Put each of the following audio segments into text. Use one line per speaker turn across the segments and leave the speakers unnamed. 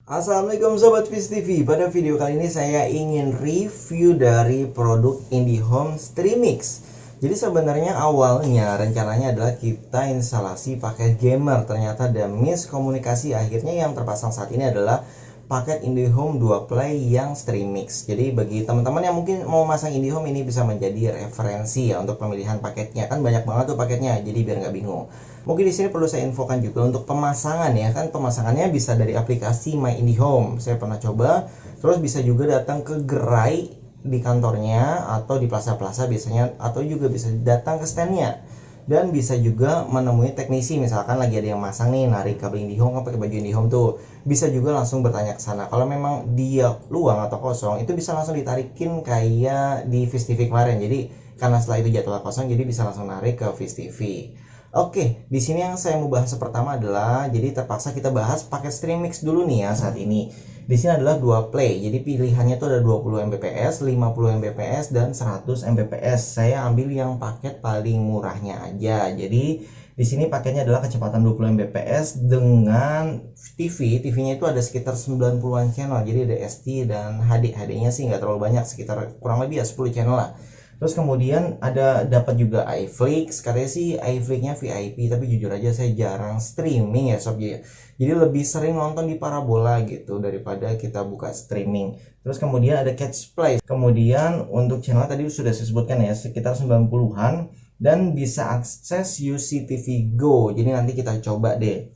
Assalamualaikum Sobat Viz TV. Pada video kali ini saya ingin review dari produk IndiHome Streamix. Jadi sebenarnya awalnya rencananya adalah kita instalasi paket gamer. Ternyata ada miskomunikasi. Akhirnya yang terpasang saat ini adalah paket IndiHome 2 Play yang Streamix. Jadi bagi teman-teman yang mungkin mau masang IndiHome, ini bisa menjadi referensi ya untuk pemilihan paketnya. Kan banyak banget tuh paketnya, jadi biar nggak bingung. Mungkin di sini perlu saya infokan juga untuk pemasangan ya, kan pemasangannya bisa dari aplikasi My IndiHome. Saya pernah coba, terus bisa juga datang ke gerai di kantornya atau di plaza-plaza biasanya, atau juga bisa datang ke standnya. Dan bisa juga menemui teknisi, misalkan lagi ada yang masang nih, narik kabel IndiHome kan pakai baju IndiHome tuh, bisa juga langsung bertanya ke sana. Kalau memang dia luang atau kosong, itu bisa langsung ditarikin kayak di Viz TV kemarin. Jadi karena setelah itu jadwal kosong, jadi bisa langsung narik ke Viz TV. Oke, di sini yang saya mau bahas pertama adalah, jadi terpaksa kita bahas paket Streamix dulu nih ya saat ini. Di sini adalah 2 play. Jadi pilihannya itu ada 20 Mbps, 50 Mbps dan 100 Mbps. Saya ambil yang paket paling murahnya aja. Jadi di sini paketnya adalah kecepatan 20 Mbps dengan TV. TV-nya itu ada sekitar 90-an channel. Jadi ada SD dan HD. HD-nya sih nggak terlalu banyak, sekitar kurang lebih ya 10 channel lah. Terus kemudian ada dapat juga iFlix. Katanya sih iFlix-nya VIP, tapi jujur aja saya jarang streaming ya sob ya. Jadi lebih sering nonton di parabola gitu daripada kita buka streaming. Terus kemudian ada Catch Play. Kemudian untuk channel tadi sudah saya sebutkan ya, sekitar 90-an dan bisa akses UCTV Go. Jadi nanti kita coba deh.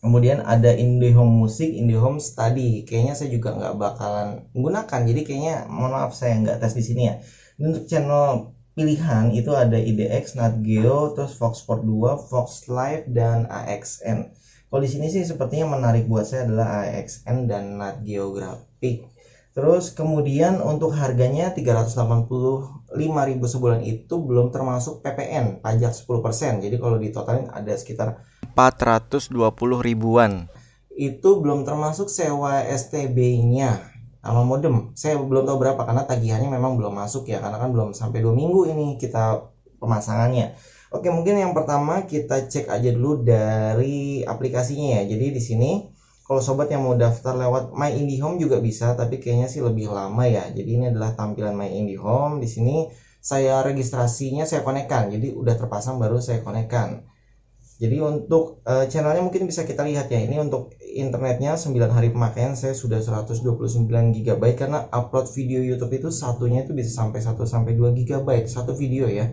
Kemudian ada IndiHome Music, IndiHome Study. Kayaknya saya juga nggak bakalan menggunakan. Jadi kayaknya mohon maaf saya nggak tes di sini ya. Untuk channel pilihan itu ada IDX, Nat Geo, terus Fox Sport 2, Fox Live dan AXN. Kalau di sini sih sepertinya menarik buat saya adalah AXN dan Nat Geographic. Terus kemudian untuk harganya 385.000 sebulan itu belum termasuk PPN, pajak 10%. Jadi kalau ditotalin ada sekitar 420 ribuan. Itu belum termasuk sewa STB-nya sama modem. Saya belum tahu berapa karena tagihannya memang belum masuk ya, karena kan belum sampai 2 minggu ini kita pemasangannya. Oke, mungkin yang pertama kita cek aja dulu dari aplikasinya ya. Jadi di sini kalau sobat yang mau daftar lewat My IndiHome juga bisa, tapi kayaknya sih lebih lama ya. Jadi ini adalah tampilan My IndiHome. Di sini saya registrasinya saya konekkan. Jadi udah terpasang baru saya konekkan. Jadi untuk channelnya mungkin bisa kita lihat ya. Ini untuk internetnya 9 hari pemakaian saya sudah 129 GB, karena upload video YouTube itu satunya itu bisa sampai 1 sampai 2 GB satu video ya.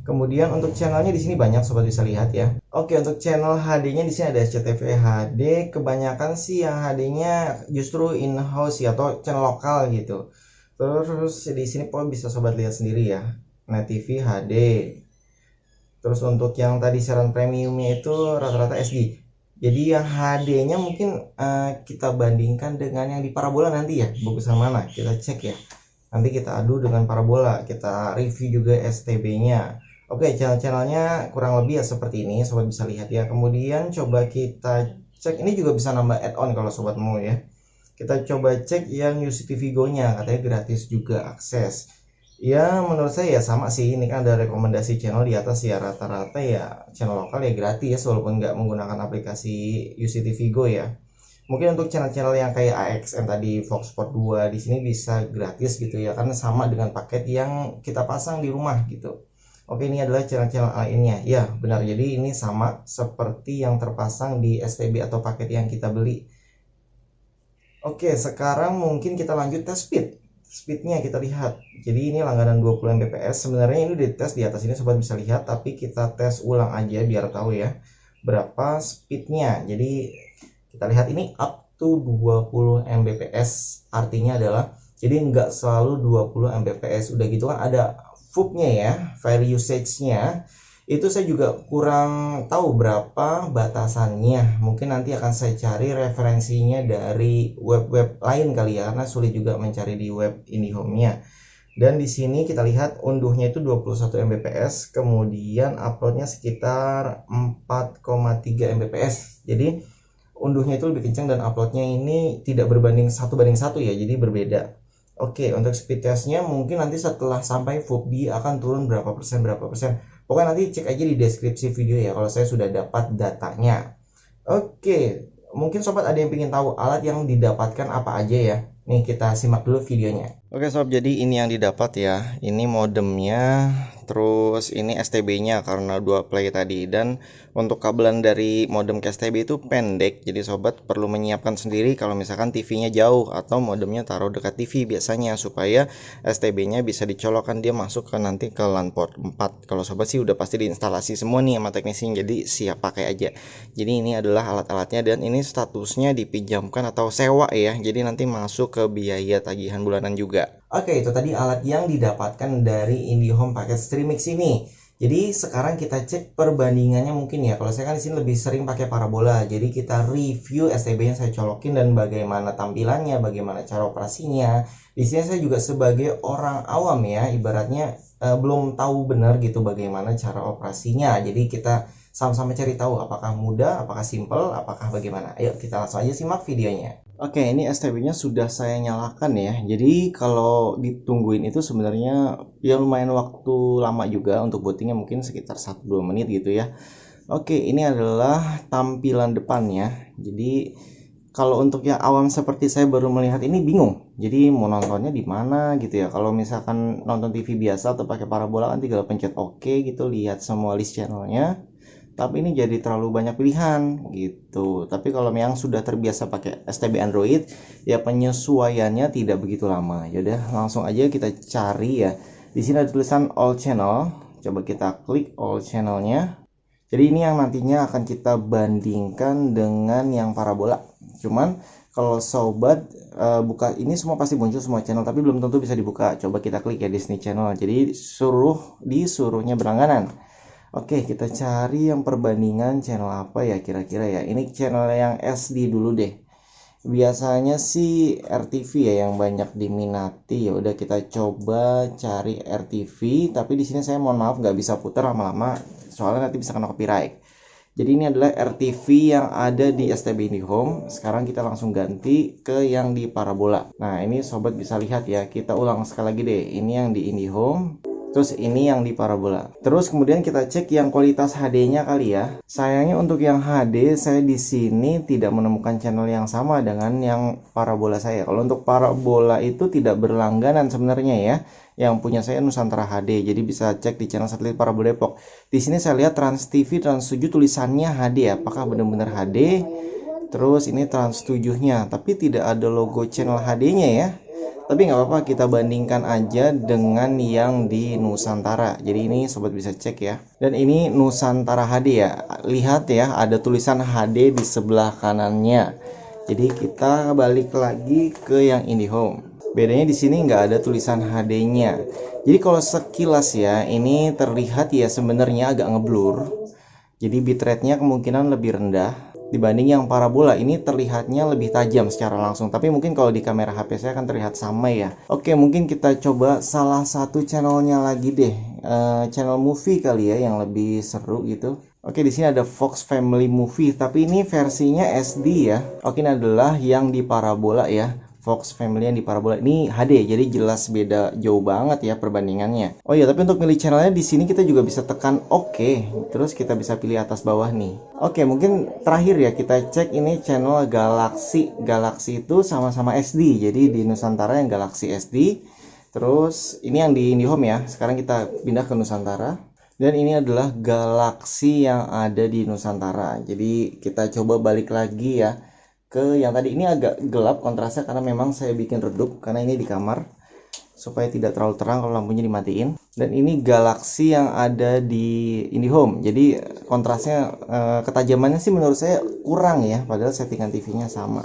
Kemudian untuk channelnya di sini banyak sobat bisa lihat ya. Oke, untuk channel HD-nya di sini ada SCTV HD. Kebanyakan sih yang HD-nya justru in-house ya, atau channel lokal gitu. Terus di sini pun bisa sobat lihat sendiri ya. Net TV HD. Terus untuk yang tadi siaran premiumnya itu rata-rata SD. Jadi yang HD-nya mungkin kita bandingkan dengan yang di parabola nanti ya, bagusan mana kita cek ya. Nanti kita adu dengan parabola, kita review juga STB-nya. Oke, channel-channelnya kurang lebih ya seperti ini, sobat bisa lihat ya. Kemudian coba kita cek, ini juga bisa nambah add-on kalau sobat mau ya. Kita coba cek yang UCTV Go-nya, katanya gratis juga akses. Ya menurut saya ya sama sih, ini kan ada rekomendasi channel di atas ya, rata-rata ya channel lokal ya gratis walaupun nggak menggunakan aplikasi UCTV Go ya. Mungkin untuk channel-channel yang kayak AXN tadi, Fox Sport 2 di sini bisa gratis gitu ya, karena sama dengan paket yang kita pasang di rumah gitu. Oke, ini adalah channel-channel lainnya. Ya benar, jadi ini sama seperti yang terpasang di STB atau paket yang kita beli. Oke, sekarang mungkin kita lanjut tes speednya kita lihat. Jadi ini langganan 20 Mbps. Sebenarnya ini dites di atas ini sobat bisa lihat, tapi kita tes ulang aja biar tahu ya berapa speednya. Jadi kita lihat ini up to 20 Mbps, artinya adalah jadi nggak selalu 20 Mbps. Udah gitu kan ada VUP-nya ya, file usage-nya. Itu saya juga kurang tahu berapa batasannya. Mungkin nanti akan saya cari referensinya dari web-web lain kali ya, karena sulit juga mencari di web IndiHome-nya. Dan di sini kita lihat unduhnya itu 21 Mbps, kemudian uploadnya sekitar 4,3 Mbps. Jadi unduhnya itu lebih kencang dan uploadnya ini tidak berbanding 1:1 ya, jadi berbeda. Oke, untuk speed testnya mungkin nanti setelah sampai VUP dia akan turun berapa persen. Pokoknya nanti cek aja di deskripsi video ya kalau saya sudah dapat datanya. Oke, mungkin sobat ada yang ingin tahu alat yang didapatkan apa aja ya. Nih kita simak dulu videonya. Oke sob, jadi ini yang didapat ya. Ini modemnya, terus ini STB-nya karena 2 play tadi. Dan untuk kabelan dari modem ke STB itu pendek. Jadi sobat perlu menyiapkan sendiri kalau misalkan TV-nya jauh atau modemnya taruh dekat TV biasanya, supaya STB-nya bisa dicolokkan dia masuk ke nanti ke LAN port 4. Kalau sobat sih udah pasti diinstalasi semua nih sama teknisi, jadi siap pakai aja. Jadi ini adalah alat-alatnya, dan ini statusnya dipinjamkan atau sewa ya. Jadi nanti masuk ke biaya tagihan bulanan juga. Oke, itu tadi alat yang didapatkan dari IndiHome paket Streamix ini. Jadi sekarang kita cek perbandingannya mungkin ya. Kalau saya kan di sini lebih sering pakai parabola. Jadi kita review STB yang saya colokin dan bagaimana tampilannya, bagaimana cara operasinya. Di sini saya juga sebagai orang awam ya, ibaratnya belum tahu benar gitu bagaimana cara operasinya. Jadi kita sama-sama cari tahu apakah mudah, apakah simple, apakah bagaimana. Ayo kita langsung aja simak videonya. Oke, ini STB-nya sudah saya nyalakan ya. Jadi kalau ditungguin itu sebenarnya ya lumayan waktu lama juga untuk bootingnya, mungkin sekitar 1-2 menit gitu ya. Oke, ini adalah tampilan depannya. Jadi kalau untuk yang awam seperti saya baru melihat ini bingung. Jadi mau nontonnya di mana gitu ya. Kalau misalkan nonton TV biasa atau pakai parabola kan tinggal pencet oke gitu, lihat semua list channelnya. Tapi ini jadi terlalu banyak pilihan gitu. Tapi kalau yang sudah terbiasa pakai STB Android ya penyesuaiannya tidak begitu lama. Yaudah langsung aja kita cari ya. Di sini ada tulisan all channel. Coba kita klik all channelnya. Jadi ini yang nantinya akan kita bandingkan dengan yang parabola. Cuman kalau sobat buka ini semua pasti muncul semua channel, tapi belum tentu bisa dibuka. Coba kita klik ya Disney Channel. Jadi disuruhnya berlangganan. Oke, kita cari yang perbandingan channel apa ya kira-kira ya. Ini channel yang SD dulu deh. Biasanya sih RTV ya yang banyak diminati. Ya udah kita coba cari RTV, tapi di sini saya mohon maaf nggak bisa putar lama-lama soalnya nanti bisa kena copyright. Jadi ini adalah RTV yang ada di STB IndiHome. Sekarang kita langsung ganti ke yang di parabola. Nah, ini sobat bisa lihat ya. Kita ulang sekali lagi deh. Ini yang di IndiHome. Terus ini yang di parabola. Terus kemudian kita cek yang kualitas HD-nya kali ya. Sayangnya untuk yang HD saya di sini tidak menemukan channel yang sama dengan yang parabola saya. Kalau untuk parabola itu tidak berlangganan sebenarnya ya. Yang punya saya Nusantara HD. Jadi bisa cek di channel satelit Parabola Depok. Di sini saya lihat Trans TV, Trans 7 tulisannya HD. Apakah benar-benar HD? Terus ini Trans 7-nya, tapi tidak ada logo channel HD-nya ya. Tapi nggak apa-apa, kita bandingkan aja dengan yang di Nusantara. Jadi ini sobat bisa cek ya. Dan ini Nusantara HD ya. Lihat ya, ada tulisan HD di sebelah kanannya. Jadi kita balik lagi ke yang IndiHome. Bedanya di sini nggak ada tulisan HD-nya. Jadi kalau sekilas ya, ini terlihat ya sebenarnya agak ngeblur. Jadi bitrate-nya kemungkinan lebih rendah dibanding yang parabola. Ini terlihatnya lebih tajam secara langsung, tapi mungkin kalau di kamera HP saya akan terlihat sama ya. Oke, mungkin kita coba salah satu channelnya lagi deh, channel movie kali ya yang lebih seru gitu. Oke, di sini ada Fox Family Movie, tapi ini versinya SD ya. Oke, ini adalah yang di parabola ya. Fox Family yang di parabola ini HD, jadi jelas beda jauh banget ya perbandingannya. Oh iya, tapi untuk milih channelnya di sini kita juga bisa tekan oke. Terus kita bisa pilih atas bawah nih. Oke, mungkin terakhir ya kita cek ini channel Galaxy. Galaxy itu sama-sama SD, jadi di Nusantara yang Galaxy SD. Terus ini yang di IndiHome ya. Sekarang kita pindah ke Nusantara. Dan ini adalah Galaxy yang ada di Nusantara. Jadi kita coba balik lagi ya ke yang tadi. Ini agak gelap kontrasnya karena memang saya bikin redup karena ini di kamar supaya tidak terlalu terang kalau lampunya dimatiin. Dan ini Galaxy yang ada di IndiHome, jadi kontrasnya ketajamannya sih menurut saya kurang ya, padahal settingan TV-nya sama.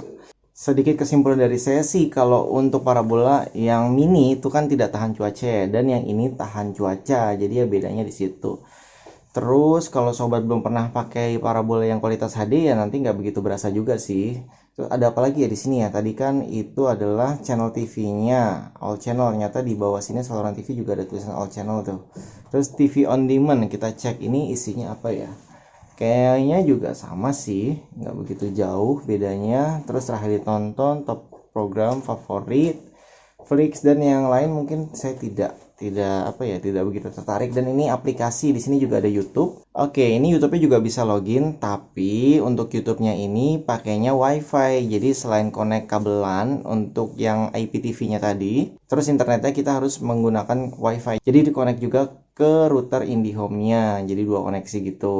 Sedikit kesimpulan dari saya sih, kalau untuk parabola yang mini itu kan tidak tahan cuaca dan yang ini tahan cuaca, jadi ya bedanya di situ. Terus kalau sobat belum pernah pakai parabola yang kualitas HD ya nanti nggak begitu berasa juga sih. Terus ada apa lagi ya di sini ya? Tadi kan itu adalah channel TV-nya, all channel. Ternyata di bawah sini saluran TV juga ada tulisan all channel tuh. Terus TV on demand, kita cek ini isinya apa ya? Kayaknya juga sama sih, nggak begitu jauh bedanya. Terus terakhir ditonton, top program favorit, Flix dan yang lain mungkin saya tidak tidak begitu tertarik. Dan ini aplikasi, di sini juga ada YouTube. Oke, ini YouTube-nya juga bisa login, tapi untuk YouTube-nya ini pakainya WiFi. Jadi selain connect kabelan untuk yang IPTV-nya tadi, terus internetnya kita harus menggunakan WiFi. Jadi di-connect juga ke router IndiHome-nya. Jadi 2 koneksi gitu.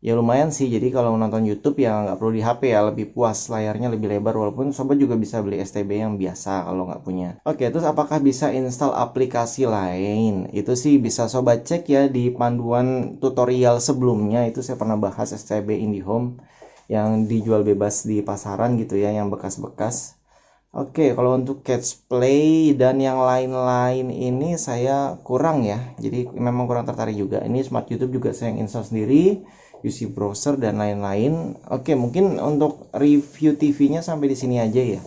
Ya lumayan sih, jadi kalau nonton YouTube ya nggak perlu di HP ya, lebih puas, layarnya lebih lebar, walaupun sobat juga bisa beli STB yang biasa kalau nggak punya. Oke, terus apakah bisa install aplikasi lain? Itu sih bisa sobat cek ya di panduan tutorial sebelumnya, itu saya pernah bahas STB IndiHome yang dijual bebas di pasaran gitu ya, yang bekas-bekas. Oke, kalau untuk Catch Play dan yang lain-lain ini saya kurang ya, jadi memang kurang tertarik juga. Ini Smart YouTube juga saya yang install sendiri, UC Browser dan lain-lain. Oke, mungkin untuk review TV-nya sampai di sini aja ya,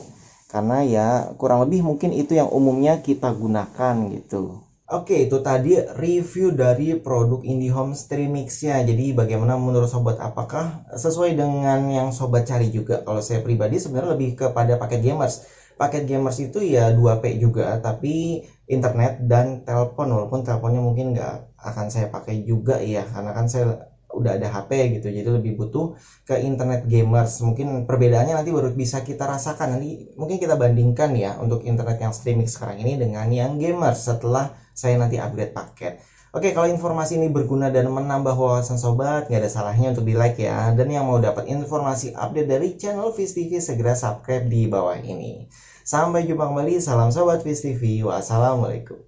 karena ya kurang lebih mungkin itu yang umumnya kita gunakan gitu. Oke, itu tadi review dari produk IndiHome Streamix-nya. Jadi bagaimana menurut sobat, apakah sesuai dengan yang sobat cari juga? Kalau saya pribadi sebenarnya lebih kepada paket gamers. Paket gamers itu ya 2P juga, tapi internet dan telepon, walaupun teleponnya mungkin nggak akan saya pakai juga ya, karena kan saya udah ada HP gitu, jadi lebih butuh ke internet gamers. Mungkin perbedaannya nanti baru bisa kita rasakan, nanti mungkin kita bandingkan ya untuk internet yang streaming sekarang ini dengan yang gamers setelah saya nanti upgrade paket. Oke, kalau informasi ini berguna dan menambah wawasan sobat, nggak ada salahnya untuk di like ya. Dan yang mau dapat informasi update dari channel Viz TV, segera subscribe di bawah ini. Sampai jumpa kembali, salam sobat Viz TV, wassalamualaikum.